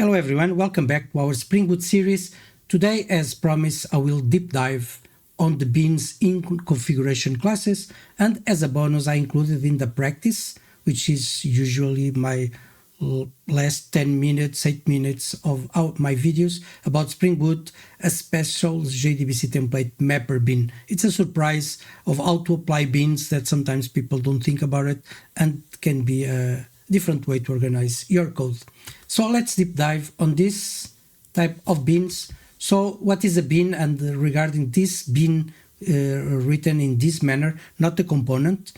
Hello everyone, welcome back to our Spring Boot series. Today, as promised, I will deep dive on the beans in configuration classes, and as a bonus I included in the practice, which is usually my last 10 minutes, 8 minutes of my videos about Spring Boot, a special JdbcTemplate mapper bean. It's a surprise of how to apply beans that sometimes people don't think about it, and can be a different way to organize your code. So let's deep dive on this type of beans. So what is a bean, and regarding this bean written in this manner, not the component.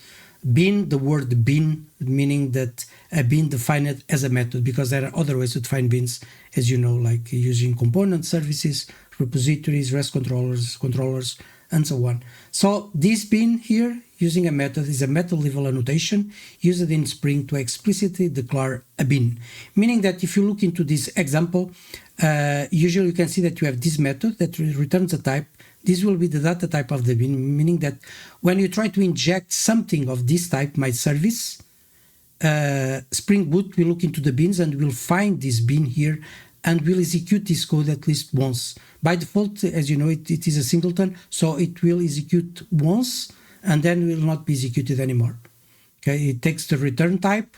Bean, the word bean, meaning that a bean defined as a method, because there are other ways to define beans, as you know, like using components, services, repositories, REST controllers, and so on. So this bean here, using a method, is a method level annotation used in Spring to explicitly declare a bean. Meaning that if you look into this example, usually you can see that you have this method that returns a type. This will be the data type of the bean, meaning that when you try to inject something of this type, my service, Spring Boot will look into the beans and will find this bean here and will execute this code at least once. By default, as you know, it is a singleton, so it will execute once and then will not be executed anymore. Okay, it takes the return type,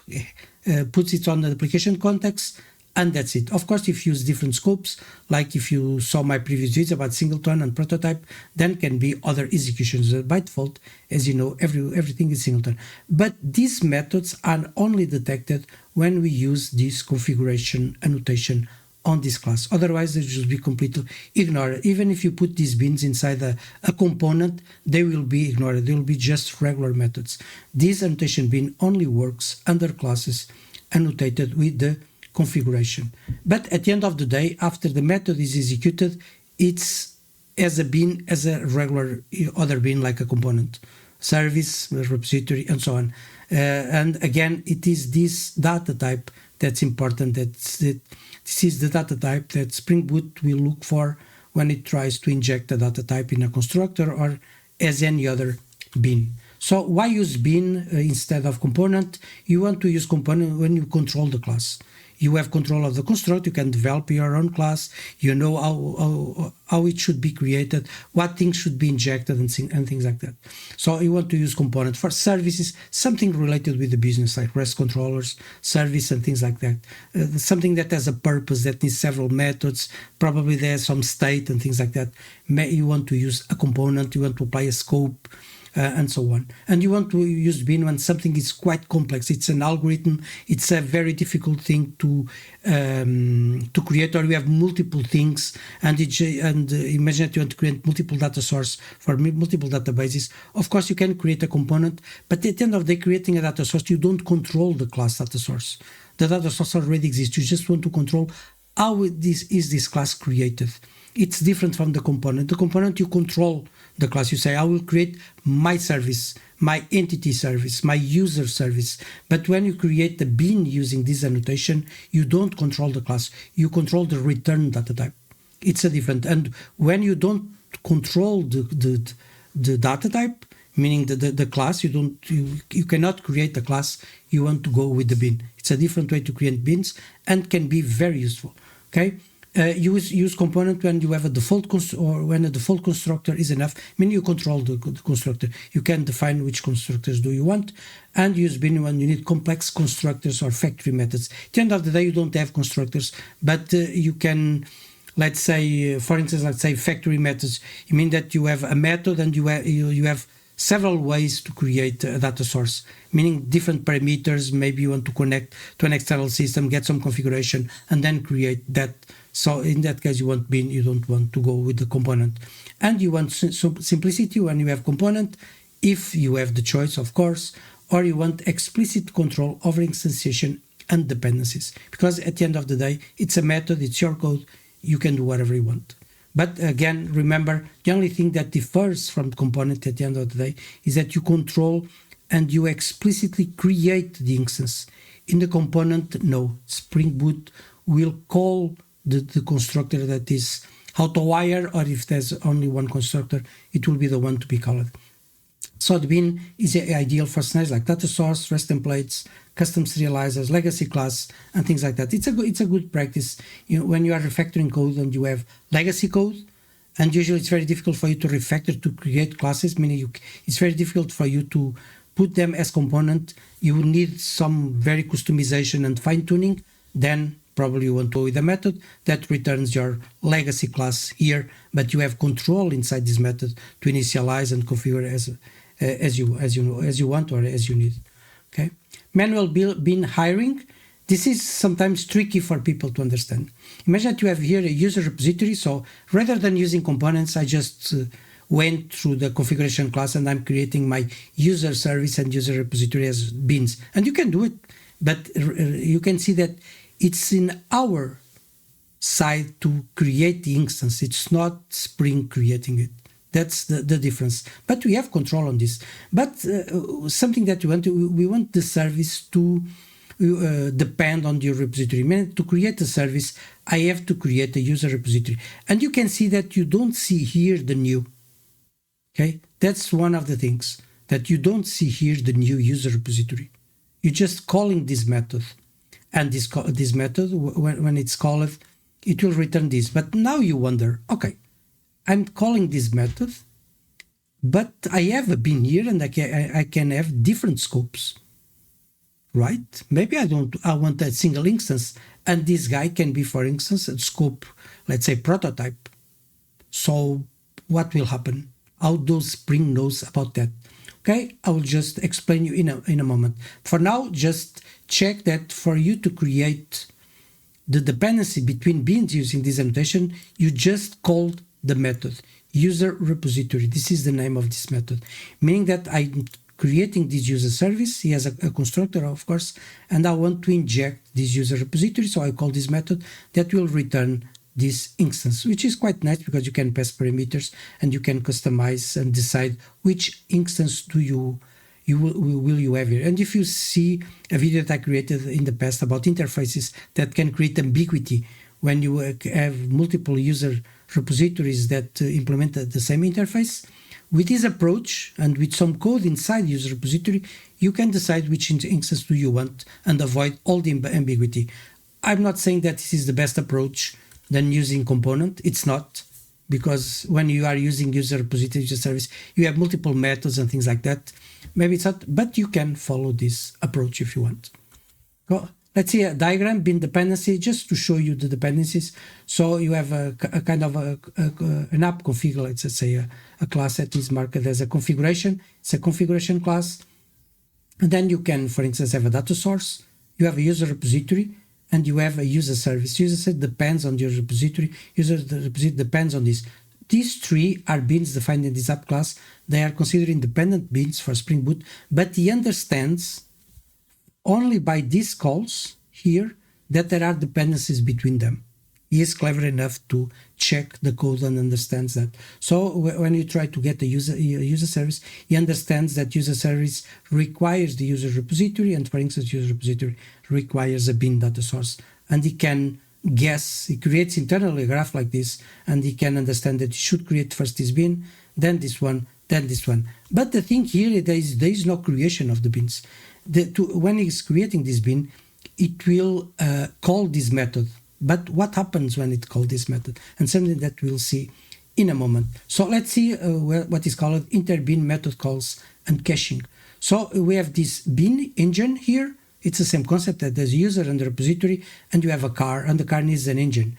puts it on the application context, and that's it. Of course, if you use different scopes, like if you saw my previous videos about singleton and prototype, then can be other executions. By default, as you know, everything is singleton. But these methods are only detected when we use this configuration annotation on this class. Otherwise, they should be completely ignored. Even if you put these beans inside a component, they will be ignored. They will be just regular methods. This annotation bean only works under classes annotated with the configuration. But at the end of the day, after the method is executed, it's as a bean, as a regular other bean, like a component, service, repository, and so on. And again, it is this data type that's important. This is the data type that Spring Boot will look for when it tries to inject a data type in a constructor or as any other bean. So why use bean instead of component? You want to use component when you control the class. You have control of the constructor, you can develop your own class, you know how it should be created, what things should be injected, and things like that. So you want to use component for services, something related with the business, like REST controllers, service, and things like that. Something that has a purpose, that needs several methods, probably there's some state and things like that. You want to use a component, you want to apply a scope, and so on. And you want to use bean when something is quite complex. It's an algorithm. It's a very difficult thing to create, or you have multiple things. And imagine that you want to create multiple data source for multiple databases. Of course, you can create a component, but at the end of the day, creating a data source, you don't control the class data source. The data source already exists. You just want to control how is this class created. It's different from the component. The component, you control the class. You say, I will create my service, my entity service, my user service. But when you create the bean using this annotation, you don't control the class. You control the return data type. It's a different. And when you don't control the data type, meaning the class, you cannot create the class. You want to go with the bean. It's a different way to create beans and can be very useful. Okay. Use component when you have a default or when a default constructor is enough. I mean, you control the constructor. You can define which constructors do you want, and use bean when you need complex constructors or factory methods. At the end of the day, you don't have constructors, but you can, let's say, for instance, let's say factory methods. You mean that you have a method and you have several ways to create a data source, meaning different parameters. Maybe you want to connect to an external system, get some configuration, and then create that. So in that case, you want bean, you don't want to go with the component. And you want simplicity when you have component, if you have the choice, of course, or you want explicit control over instantiation and dependencies. Because at the end of the day, it's a method, it's your code, you can do whatever you want. But again, remember, the only thing that differs from component at the end of the day is that you control and you explicitly create the instance. In the component, no. Spring Boot will call the constructor that is how to wire, or if there's only one constructor, it will be the one to be called. So the bin is ideal for scenarios like data source, REST templates, custom serializers, legacy class, and things like that. It's a good practice. When you are refactoring code and you have legacy code, and usually it's very difficult for you to refactor to create classes, meaning it's very difficult for you to put them as component. You need some very customization and fine tuning. Then probably you want to go with a method that returns your legacy class here, but you have control inside this method to initialize and configure as you want or as you need. Okay, manual bin hiring. This is sometimes tricky for people to understand. Imagine that you have here a user repository. So rather than using components, I just went through the configuration class and I'm creating my user service and user repository as bins. And you can do it, but you can see that it's in our side to create the instance. It's not Spring creating it. That's the difference. But we have control on this. But something that we want the service to depend on your repository. I mean, to create a service, I have to create a user repository. And you can see that you don't see here the new. Okay, that's one of the things that you don't see here the new user repository. You're just calling this method. And this method, when it's called, it will return this. But now you wonder, okay, I'm calling this method, but I have a bin here and I can have different scopes. Right? Maybe I want a single instance, and this guy can be, for instance, a scope, let's say prototype. So what will happen? How does Spring knows about that? Okay, I will just explain you in a moment. For now, just check that for you to create the dependency between bins using this annotation, you just called the method user repository. This is the name of this method, meaning that I'm creating this user service. He has a constructor, of course, and I want to inject this user repository. So I call this method that will return this instance, which is quite nice because you can pass parameters and you can customize and decide which instance will you have here. And if you see a video that I created in the past about interfaces that can create ambiguity when you have multiple user repositories that implement the same interface, with this approach and with some code inside user repository, you can decide which instance do you want and avoid all the ambiguity. I'm not saying that this is the best approach than using component. It's not, because when you are using user repository, user service, you have multiple methods and things like that. Maybe it's not, but you can follow this approach if you want. Let's see a diagram, bin dependency, just to show you the dependencies. So you have a kind of an app config, let's say a class that is marked as a configuration. It's a configuration class. And then you can, for instance, have a data source. You have a user repository, and you have a user service. User service depends on your repository. User repository depends on this. These three are bins defined in this app class. They are considered independent bins for Spring Boot, but he understands only by these calls here that there are dependencies between them. He is clever enough to check the code and understands that. So when you try to get a user service, he understands that user service requires the user repository, and for instance, user repository requires a bin data source. And he can guess, he creates internally a graph like this, and he can understand that you should create first this bin, then this one, then this one. But the thing here, there is no creation of the bins. When he's creating this bin, it will call this method. But what happens when it calls this method? And something that we'll see in a moment. So let's see what is called interbin method calls and caching. So we have this bin engine here. It's the same concept that there's a user and a repository, and you have a car, and the car needs an engine.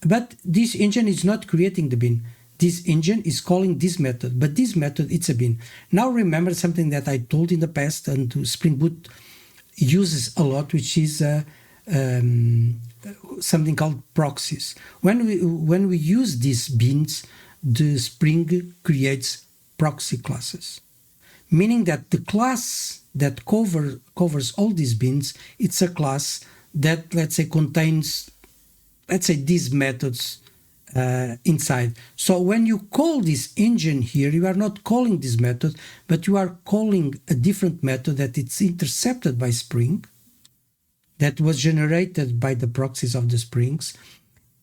But this engine is not creating the bin. This engine is calling this method, but this method, it's a bin. Now remember something that I told in the past and Spring Boot uses a lot, which is something called proxies. When we use these bins, the Spring creates proxy classes, meaning that the class that covers all these bins, it's a class that, let's say, contains, let's say, these methods inside. So when you call this engine here, you are not calling this method, but you are calling a different method that it's intercepted by Spring, that was generated by the proxies of the Springs,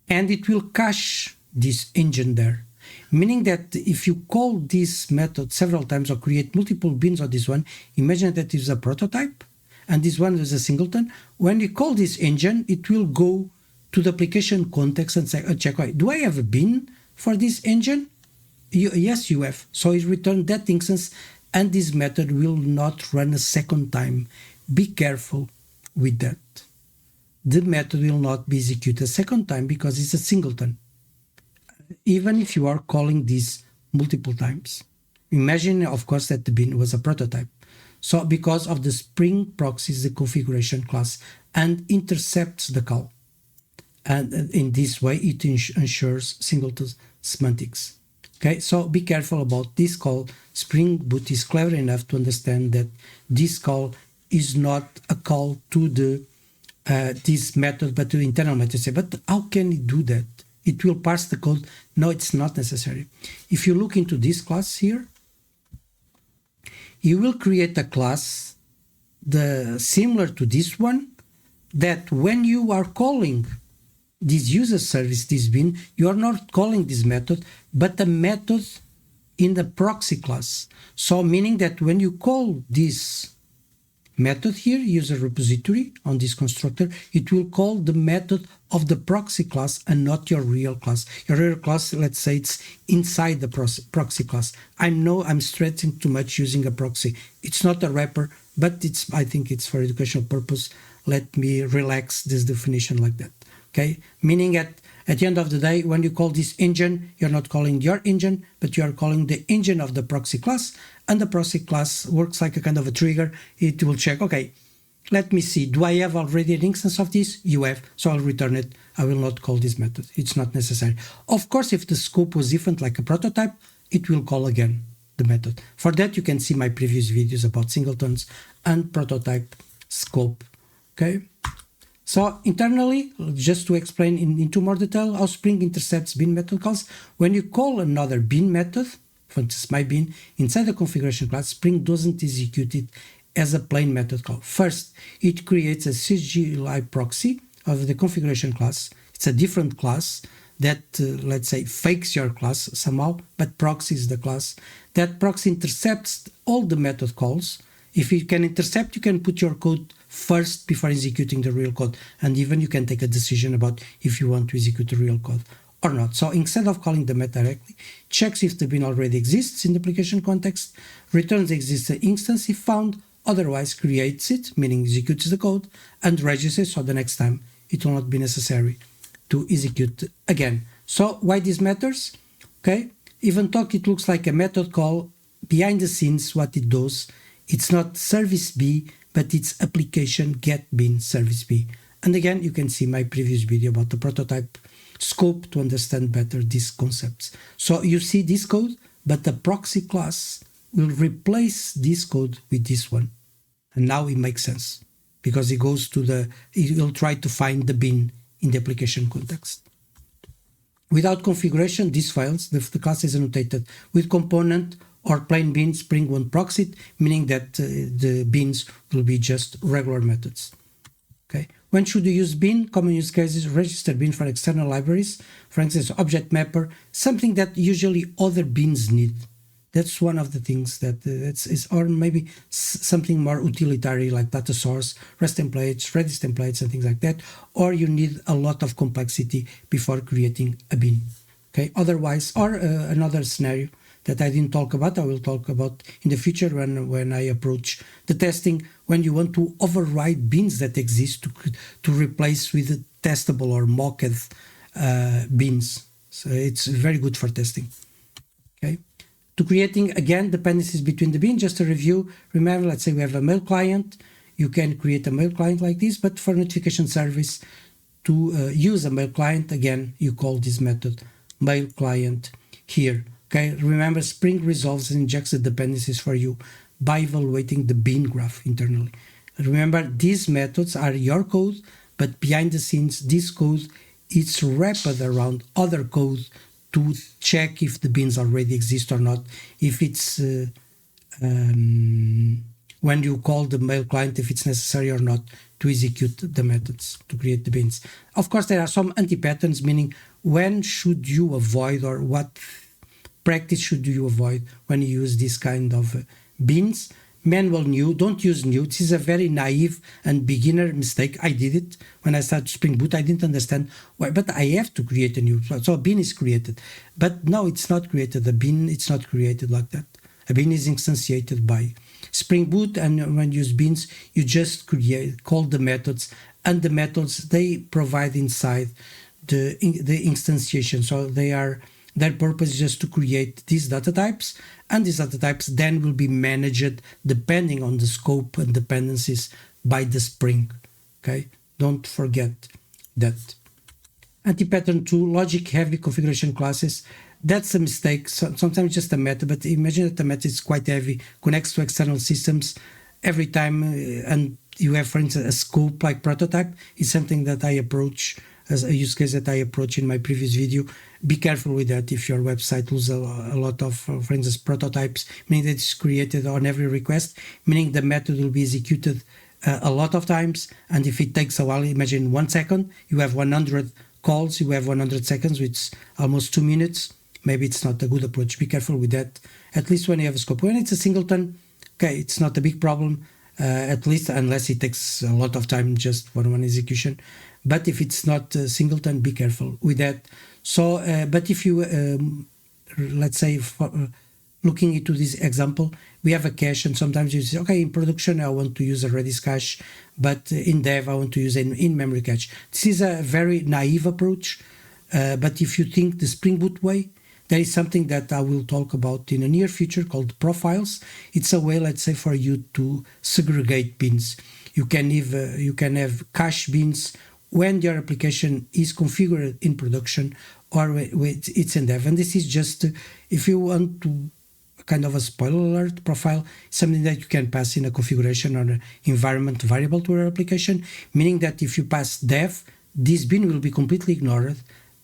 and it will cache this engine there. meaning that if you call this method several times or create multiple beans on this one, imagine that is a prototype and this one is a singleton. When you call this engine, it will go to the application context and say, check, do I have a bean for this engine? Yes, you have. So it returns that instance and this method will not run a second time. Be careful with that. The method will not be executed a second time because it's a singleton, even if you are calling this multiple times. Imagine, of course, that the bean was a prototype. So because of the Spring proxies, the configuration class, and intercepts the call. And in this way, it ensures singleton semantics. Okay, so be careful about this call. Spring Boot is clever enough to understand that this call is not a call to the this method, but to the internal method. Say, but how can it do that? It will parse the code. No, it's not necessary. If you look into this class here, you will create a class similar to this one, that when you are calling this user service, this bean, you are not calling this method, but a method in the proxy class. So meaning that when you call this method here, user repository on this constructor, it will call the method of the proxy class and not your real class. Your real class, let's say it's inside the proxy class. I know I'm stressing too much using a proxy. It's not a wrapper, but I think it's for educational purpose. Let me relax this definition like that. Okay, meaning at the end of the day, when you call this engine, you're not calling your engine, but you are calling the engine of the proxy class, and the proxy class works like a kind of a trigger. It will check, okay, let me see, do I have already an instance of this? You have, so I'll return it. I will not call this method. It's not necessary. Of course, if the scope was different, like a prototype, it will call again the method. For that, you can see my previous videos about singletons and prototype scope. Okay. So internally, just to explain into more detail how Spring intercepts bean method calls, when you call another bean method, for instance my bean, inside the configuration class, Spring doesn't execute it as a plain method call. First, it creates a CGI proxy of the configuration class. It's a different class that, let's say, fakes your class somehow, but proxy is the class. That proxy intercepts all the method calls. If you can intercept, you can put your code first before executing the real code. And even you can take a decision about if you want to execute the real code or not. So instead of calling the method directly, checks if the bean already exists in the application context, returns exists instance if found, otherwise creates it, meaning executes the code, and registers, so the next time it will not be necessary to execute again. So why this matters? Okay, even though it looks like a method call, behind the scenes what it does, it's not service B, but it's application get bean service B. And again, you can see my previous video about the prototype scope to understand better these concepts. So you see this code, but the proxy class will replace this code with this one. And now it makes sense because it will try to find the bean in the application context. Without configuration, these files, the class is annotated with component or plain beans, Spring won't proxy it, meaning that the beans will be just regular methods. Okay. When should you use bean? Common use cases, register bean for external libraries, for instance, object mapper, something that usually other beans need. That's one of the things that or maybe something more utilitarian like data source, REST templates, Redis templates, and things like that. Or you need a lot of complexity before creating a bean. Okay. Otherwise, or another scenario that I didn't talk about, I will talk about in the future when I approach the testing, when you want to override beans that exist to replace with testable or mocked beans. So it's very good for testing. Okay. To creating, again, dependencies between the beans, just a review. Remember, let's say we have a mail client. You can create a mail client like this, but for notification service, to use a mail client, again, you call this method mail client here. Okay, remember, Spring resolves and injects the dependencies for you by evaluating the bean graph internally. Remember, these methods are your code, but behind the scenes, this code is wrapped around other code to check if the beans already exist or not. If it's when you call the mail client, if it's necessary or not to execute the methods to create the beans. Of course, there are some anti-patterns, meaning when should you avoid or what practice should you avoid when you use this kind of beans. Manual new, don't use new. This is a very naive and beginner mistake. I did it when I started Spring Boot. I didn't understand why, but I have to create a new. So a bean is created, but no, it's not created. A bean, it's not created like that. A bean is instantiated by Spring Boot, and when you use beans, you just call the methods, and the methods they provide inside the instantiation. So their purpose is just to create these data types, and these data types then will be managed depending on the scope and dependencies by the Spring. Okay, don't forget that. Anti-pattern 2, logic-heavy configuration classes. That's a mistake. Sometimes just a method, but imagine that the method is quite heavy, connects to external systems every time, and you have, for instance, a scope like prototype. Is something that I approach as a use case that I approach in my previous video. Be careful with that if your website loses a lot of, for instance, prototypes, meaning that it's created on every request, meaning the method will be executed a lot of times. And if it takes a while, imagine 1 second, you have 100 calls, you have 100 seconds, which is almost 2 minutes. Maybe it's not a good approach. Be careful with that, at least when you have a scope. When it's a singleton, okay, it's not a big problem, at least unless it takes a lot of time just for one execution. But if it's not a singleton, be careful with that. So, but if you, let's say, looking into this example, we have a cache, and sometimes you say, okay, in production, I want to use a Redis cache, but in dev, I want to use an in-memory cache. This is a very naive approach, but if you think the Spring Boot way, there is something that I will talk about in the near future called profiles. It's a way, let's say, for you to segregate beans. You can have cache beans when your application is configured in production or it's in dev. And this is just, if you want to, kind of a spoiler alert profile, something that you can pass in a configuration or an environment variable to your application, meaning that if you pass dev, this bin will be completely ignored,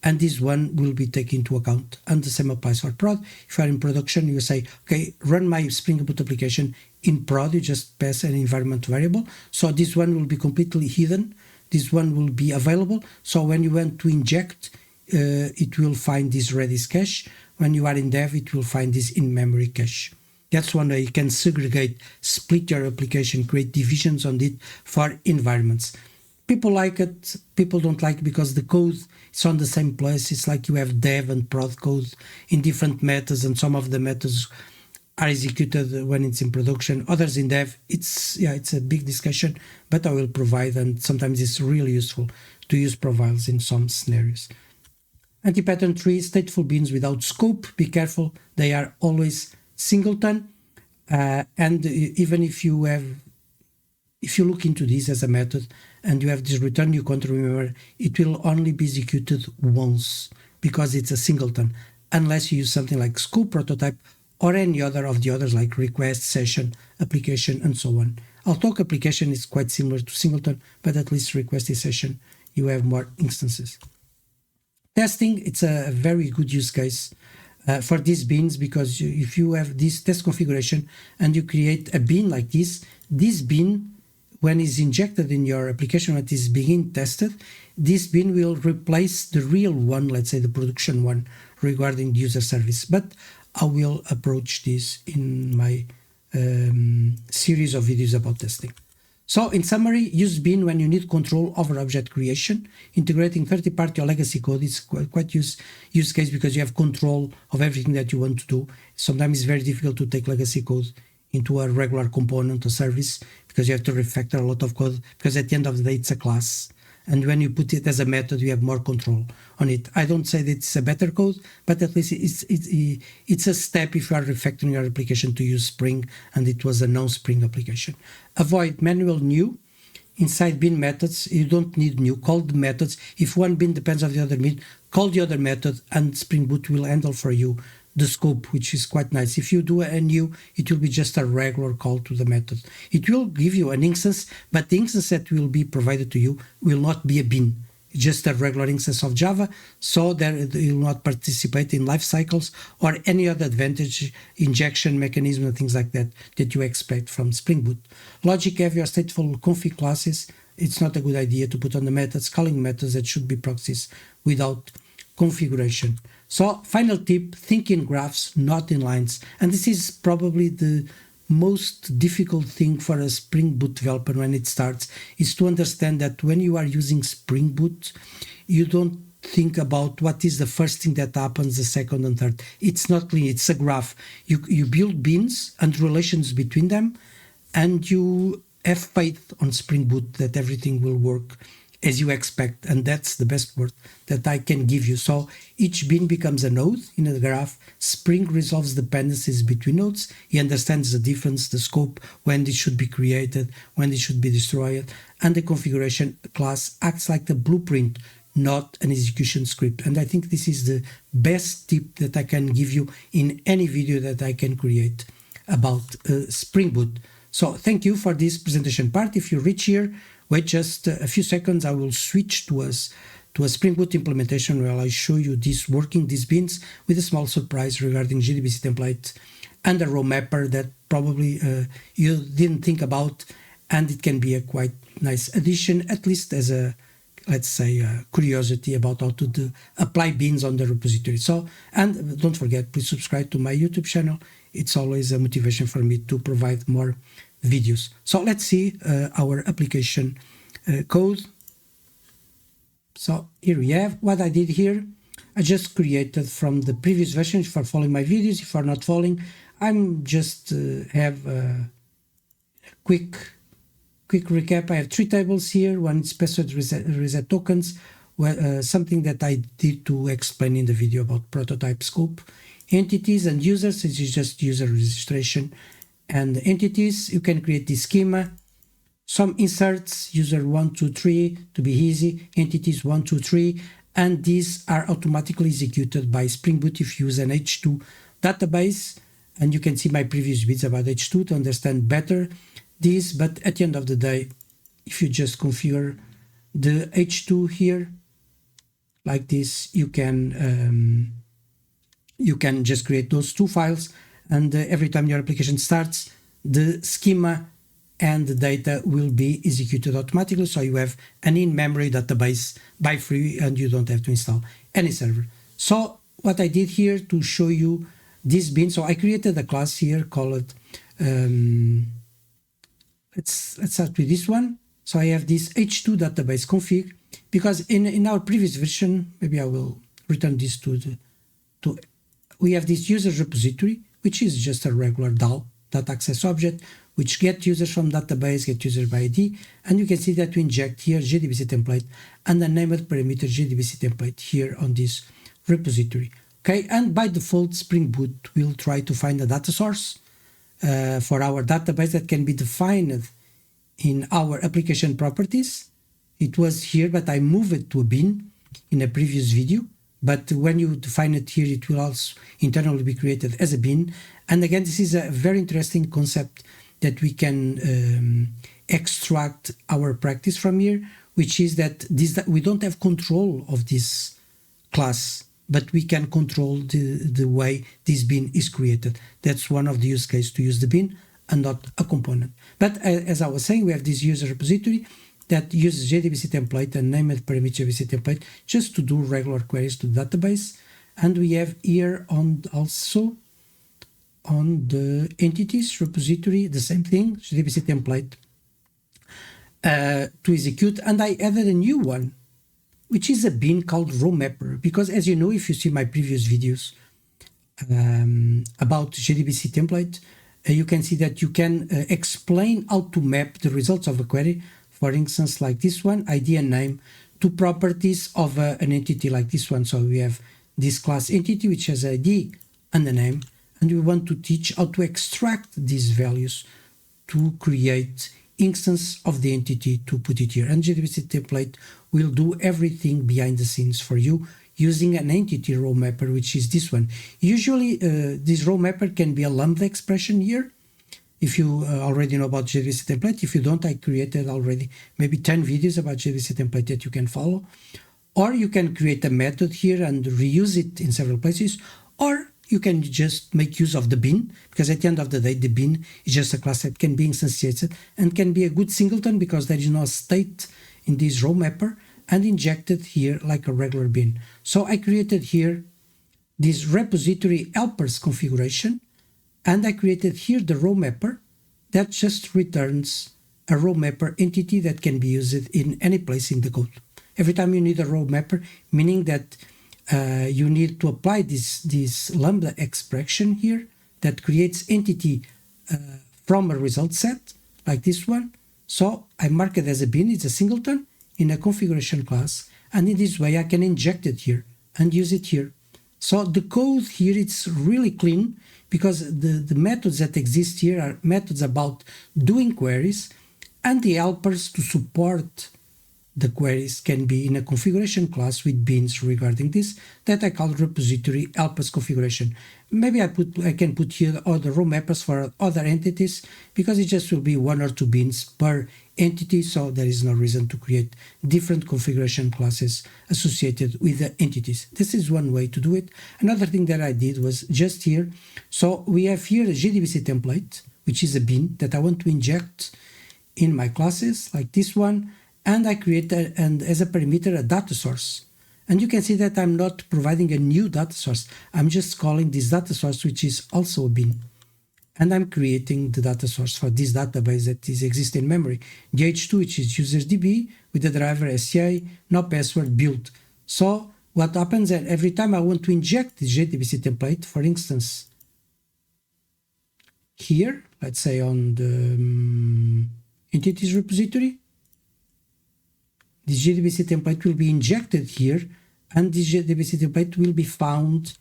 and this one will be taken into account. And the same applies for prod. If you are in production, you say, okay, run my Spring Boot application in prod, you just pass an environment variable. So this one will be completely hidden. This one will be available. So when you want to inject, it will find this Redis cache. When you are in dev, it will find this in-memory cache. That's one way you can segregate, split your application, create divisions on it for environments. People like it, people don't like it because the code is on the same place. It's like you have dev and prod code in different methods, and some of the methods are executed when it's in production, others in dev. It's a big discussion, but I will provide, and sometimes it's really useful to use profiles in some scenarios. Anti-pattern 3, stateful beans without scope. Be careful, they are always singleton, and even if you look into this as a method and you have this return new control, remember, it will only be executed once because it's a singleton, unless you use something like scope, prototype, or any other of the others like request, session, application, and so on. Although application is quite similar to singleton, but at least request is session, you have more instances. Testing, it's a very good use case for these beans, because if you have this test configuration and you create a bean like this bean, when it's injected in your application, when it is being tested, this bean will replace the real one, let's say the production one, regarding the user service. But I will approach this in my series of videos about testing. So in summary, use bean when you need control over object creation. Integrating third-party or legacy code is quite use case because you have control of everything that you want to do. Sometimes it's very difficult to take legacy code into a regular component or service because you have to refactor a lot of code, because at the end of the day it's a class. And when you put it as a method, you have more control on it. I don't say that it's a better code, but at least it's a step if you are refactoring your application to use Spring and it was a non-Spring application. Avoid manual new. Inside bin methods, you don't need new. Call the methods. If one bin depends on the other bin, call the other method and Spring Boot will handle for you the scope, which is quite nice. If you do a new, it will be just a regular call to the method. It will give you an instance, but the instance that will be provided to you will not be a bin, just a regular instance of Java, so that it will not participate in life cycles or any other advantage, injection mechanism and things like that that you expect from Spring Boot. Logic heavy or stateful config classes, it's not a good idea to put on the methods, calling methods that should be proxies without configuration. So final tip, think in graphs, not in lines. And this is probably the most difficult thing for a Spring Boot developer when it starts, is to understand that when you are using Spring Boot, you don't think about what is the first thing that happens, the second and third. It's not linear, it's a graph. You build beans and relations between them, and you have faith on Spring Boot that everything will work as you expect, and that's the best word that I can give you. So each bean becomes a node in a graph. Spring resolves dependencies between nodes. He understands the difference, the scope, when this should be created, when it should be destroyed, and the configuration class acts like the blueprint, not an execution script. And I think this is the best tip that I can give you in any video that I can create about Spring Boot. So thank you for this presentation part. If you reach here, wait just a few seconds. I will switch to a Spring Boot implementation where I show you this working, these beans, with a small surprise regarding JdbcTemplate and a RowMapper that probably you didn't think about, and it can be a quite nice addition, at least as a, let's say, curiosity about how to apply beans on the repository. So, and don't forget, please subscribe to my YouTube channel. It's always a motivation for me to provide more videos. So let's see our application code. So here we have what I did here. I just created from the previous version. If you are following my videos, if you are not following, I'm just have a quick recap. I have 3 tables here. One is password reset tokens, something that I did to explain in the video about prototype scope. Entities and users, this is just user registration. And entities, you can create the schema. Some inserts, user 1, 2, 3 to be easy, entities 1, 2, 3, and these are automatically executed by Spring Boot if you use an H2 database. And you can see my previous videos about H2 to understand better this. But at the end of the day, if you just configure the H2 here like this, you can just create those 2 files, and every time your application starts, the schema and the data will be executed automatically. So you have an in-memory database by free, and you don't have to install any server. So what I did here to show you this bean, so I created a class here called, let's start with this one. So I have this H2 database config, because in our previous version, maybe I will return this we have this users repository, which is just a regular DAO, data access object, which get users from database, get users by ID, and you can see that we inject here JdbcTemplate and the named parameter JdbcTemplate here on this repository. Okay, and by default, Spring Boot will try to find a data source for our database that can be defined in our application properties. It was here, but I moved it to a bin in a previous video. But when you define it here, it will also internally be created as a bin. And again, this is a very interesting concept that we can extract our practice from here, which is that we don't have control of this class, but we can control the way this bin is created. That's one of the use cases, to use the bin and not a component. But as I was saying, we have this user repository that uses JdbcTemplate and named parameter JdbcTemplate just to do regular queries to the database. And we have here also on the entities repository the same thing, JdbcTemplate to execute. And I added a new one, which is a bin called RowMapper, because as you know, if you see my previous videos about JdbcTemplate, you can see that you can explain how to map the results of a query. For instance, like this one, ID and name, to properties of an entity like this one. So we have this class entity, which has ID and a name, and we want to teach how to extract these values to create instance of the entity to put it here. And JdbcTemplate will do everything behind the scenes for you using an entity RowMapper, which is this one. Usually, this RowMapper can be a lambda expression here, if you already know about JdbcTemplate. If you don't, I created already maybe 10 videos about JdbcTemplate that you can follow. Or you can create a method here and reuse it in several places. Or you can just make use of the bin, because at the end of the day, the bin is just a class that can be instantiated and can be a good singleton, because there is no state in this RowMapper, and injected here like a regular bin. So I created here this repository helpers configuration, and I created here the RowMapper that just returns a RowMapper entity that can be used in any place in the code. Every time you need a RowMapper, meaning that you need to apply this lambda expression here that creates entity from a result set, like this one. So I mark it as a bin, it's a singleton in a configuration class, and in this way I can inject it here and use it here. So the code here, it's really clean, because the methods that exist here are methods about doing queries, and the helpers to support the queries can be in a configuration class with bins regarding this that I call repository helpers configuration. Maybe I can put here other RowMappers for other entities, because it just will be 1 or 2 bins per entity, so there is no reason to create different configuration classes associated with the entities. This is one way to do it. Another thing that I did was just here. So we have here a JdbcTemplate, which is a bin that I want to inject in my classes, like this one, and I created, and as a parameter, a data source. And you can see that I'm not providing a new data source. I'm just calling this data source, which is also a bin. And I'm creating the data source for this database that exists in memory. DH2, which is usersdb, with the driver SCA, no password, build. So what happens that every time I want to inject this JdbcTemplate, for instance, here, let's say on the entities repository, this JdbcTemplate will be injected here, and this JdbcTemplate will be found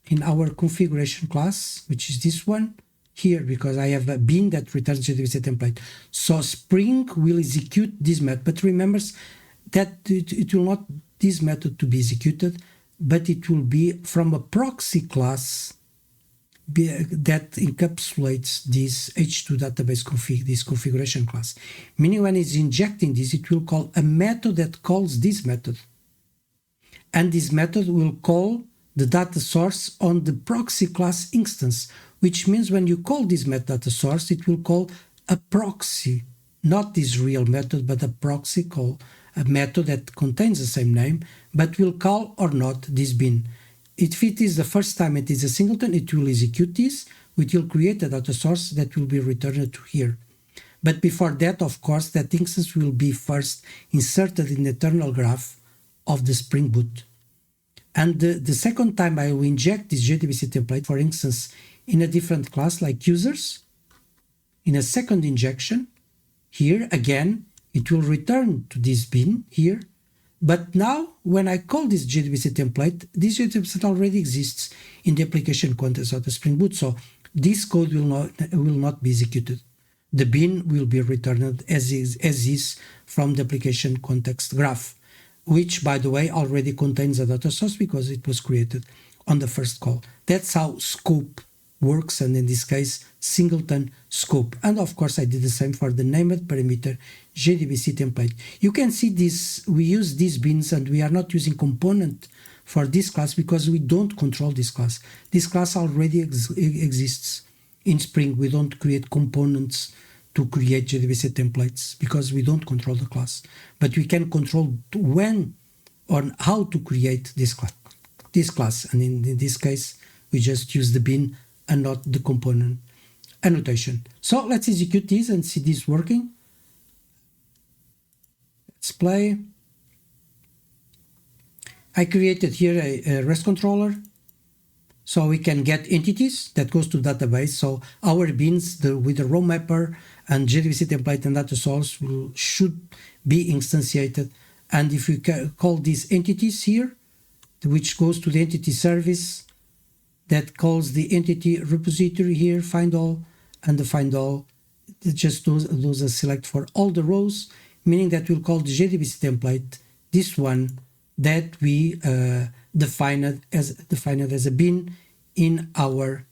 in our configuration class, which is this one here, because I have a bin that returns JdbcTemplate. So Spring will execute this method, but remember that it will not this method to be executed, but it will be from a proxy class that encapsulates this H2 database config, this configuration class. Meaning when it's injecting this, it will call a method that calls this method. And this method will call the data source on the proxy class instance, which means when you call this method data source, it will call a proxy, not this real method, but a proxy call, a method that contains the same name, but will call or not this bin. If it is the first time it is a singleton, it will execute this, which will create a data source that will be returned to here. But before that, of course, that instance will be first inserted in the internal graph of the Spring Boot. And the second time I will inject this JdbcTemplate, for instance, in a different class like users, in a second injection, here again, it will return to this bin here. But now, when I call this JdbcTemplate, this JdbcTemplate already exists in the application context of the Spring Boot, so this code will not be executed. The bin will be returned as is from the application context graph, which, by the way, already contains a data source because it was created on the first call. That's how scope works, and in this case, singleton scope. And of course, I did the same for the named parameter JdbcTemplate. You can see this, we use these bins and we are not using component for this class because we don't control this class. This class already exists in Spring. We don't create components to create JdbcTemplates because we don't control the class. But we can control when or how to create this class. And in this case, we just use the bin and not the component annotation. So let's execute this and see this working. Let's play. I created here a REST controller, so we can get entities that goes to database. So our bins with the RowMapper and JdbcTemplate and data source should be instantiated. And if we call these entities here, which goes to the entity service, that calls the entity repository here, find all, and the find all just does a select for all the rows, meaning that we'll call the JdbcTemplate, this one that we defined as a bin in our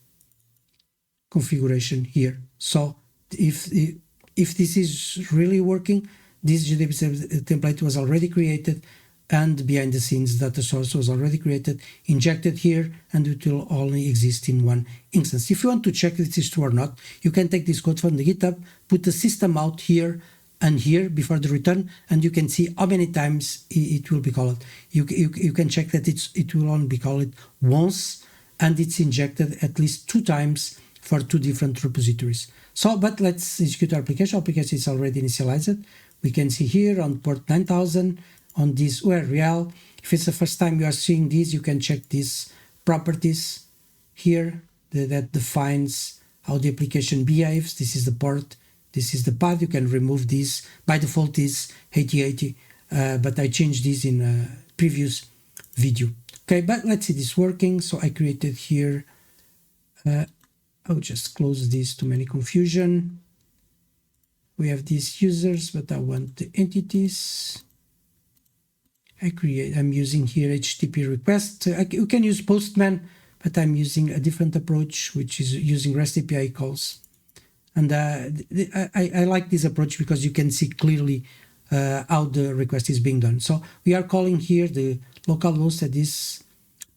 configuration here. So if this is really working, this JdbcTemplate was already created, and behind the scenes data source was already created, injected here, and it will only exist in one instance. If you want to check if this is true or not, you can take this code from the GitHub, put the system out here, and here before the return, and you can see how many times it will be called. You can check that it will only be called once, and it's injected at least 2 times for 2 different repositories. So, but let's execute our application. Our application is already initialized. We can see here on port 9000 on this URL. If it's the first time you are seeing this, you can check these properties here that defines how the application behaves. This is the port, this is the path. You can remove this. By default is 8080, but I changed this in a previous video. Okay, but let's see this working. So I created here, I'll just close this, too many confusion. We have these users, but I want the entities. I'm using here HTTP request. You can use Postman, but I'm using a different approach, which is using REST API calls. And I like this approach because you can see clearly how the request is being done. So we are calling here the localhost at this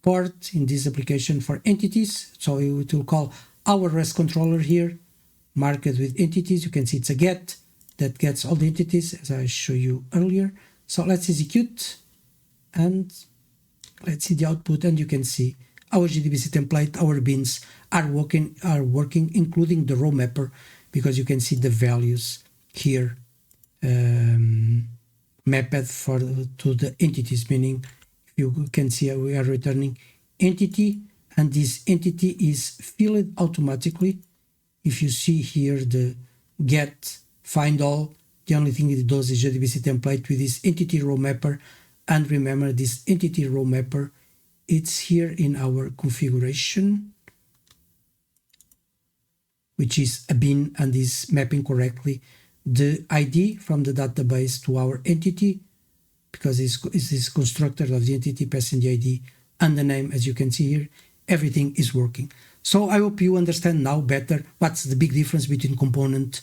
port in this application for entities. So it will call our REST controller here, marked with entities. You can see it's a get that gets all the entities, as I showed you earlier. So let's execute, and let's see the output, and you can see our JdbcTemplate, our beans are working, including the RowMapper, because you can see the values here mapped to the entities, meaning you can see we are returning entity, and this entity is filled automatically. If you see here the get find all, the only thing it does is JdbcTemplate with this entity RowMapper. And remember, this entity RowMapper, it's here in our configuration, which is a bin, and is mapping correctly the ID from the database to our entity, because it's this constructor of the entity passing the ID and the name. As you can see here, everything is working. So I hope you understand now better what's the big difference between component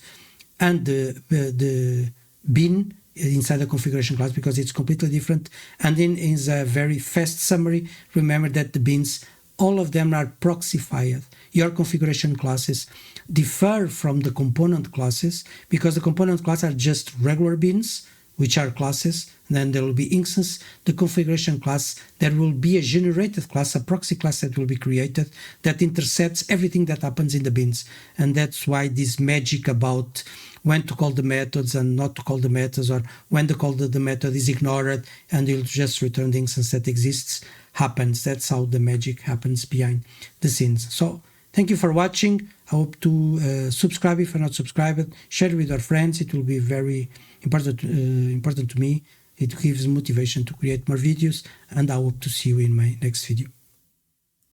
and the bin inside the configuration class, because it's completely different. And in a very fast summary, remember that the bins, all of them are proxified. Your configuration classes differ from the component classes, because the component classes are just regular bins, which are classes. Then there will be instance. The configuration class, there will be a generated class, a proxy class that will be created that intercepts everything that happens in the bins. And that's why this magic about when to call the methods and not to call the methods, or when to call the method is ignored and you'll just return the instance that exists, happens. That's how the magic happens behind the scenes. So thank you for watching. I hope to subscribe if you're not subscribed, share with your friends. It will be very important to me. It gives motivation to create more videos, and I hope to see you in my next video.